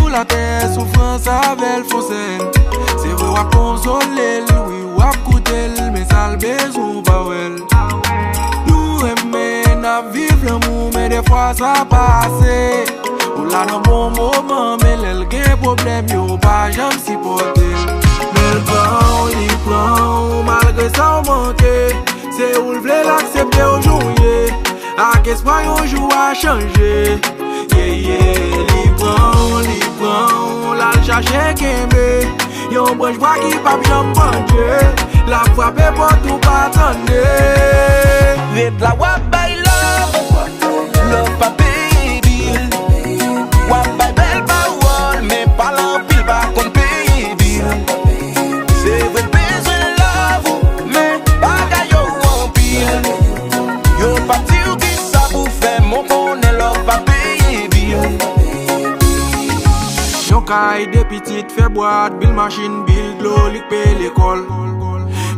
sous la terre, souffrance avec le fossel. C'est vrai, wap consoler, oui, wap coûter, mais ça le besoin pas well. Nous aimer, n'a vivre l'amour, mais des fois ça passe. Ou là dans bon moment, mais l'el gen problème, yo pas jamais supporter. Mais le prend, malgré ça on manque. C'est où le vle l'accepter aujourd'hui. A qu'espoir yon jour a changer. Li prend, la chercher kembe. Yon branche bois qui pa jam banje. La frappe pour tout pas attendre. Ret la wap bay love pa paye bill. Wap bay bel parole, mais pas l'empile pa kon paye bill. C'est vrai besoin love, mais bagay yo en pile. Yo parti ou qui ça pour faire mon bonnet love pa paye bill. Yon kay de petite fait boîte, bill machine, bill d'eau, lik paye l'école.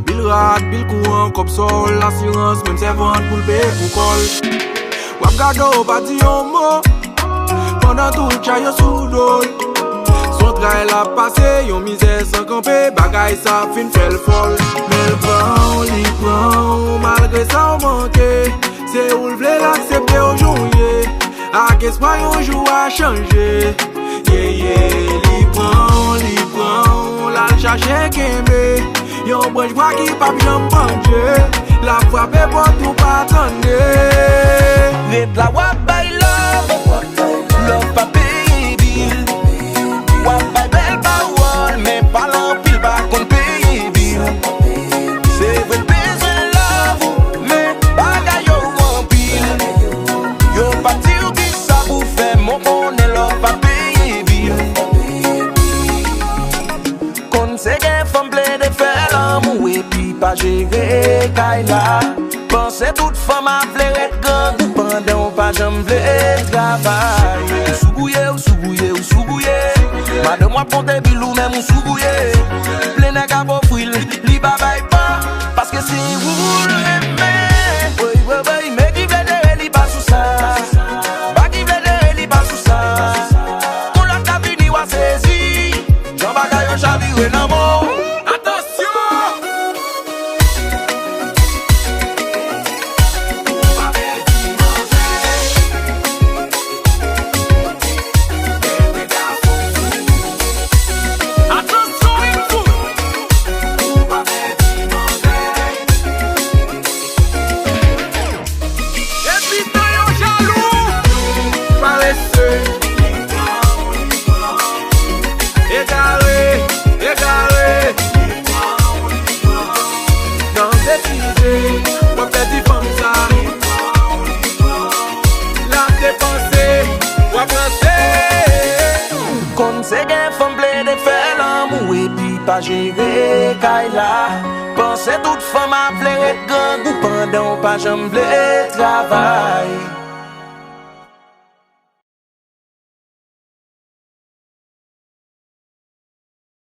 Bill rat, bill courant, comme sol, l'assurance, même servante pour le payer pour col. Wap gado pas di yon mot, pendant tout le chay yo sous dol. Son travail la passé, yon misère sans camper, bagay sa fin fait le fol. Mais li prend, malgré ça on manque. C'est où le vle l'accepter aujourd'hui. A qu'espoir yon jour a changer. Li prend, la chercher kembe. Yon branche bois qui pa jam banje. La frappe pour tout pas attendre. Ret la wap bay love pa paye bill. Wap bay bel parole, mais pas l'empile pa kon paye bill. C'est vrai besoin love, mais bagay yo en pile. Yo parti ou qui ça pour faire mon bonnet love pa paye bill. Kon se gen femme ple de faire l'amour et puis pas gérer kaila. Pensez toute femme a vle ret gang ou pendant pas j'aime vle travail. Ou soubouye. Madame moi ponte bilou même ou soubouye. Plein nèg a bo fril, li babay pas parce que si vous l'aimez. Oui, mais qui vle de li pas sous ça. Pas qui vle de li pas sous ça. On l'a ta vini wa saisi. J'en bagay yo chavire nan mo. Kon se gen femme ple de faire l'amour et puis pas gérer kaila. Pensez toute femme a vle ret gang ou pendant pas j'aime vle travail.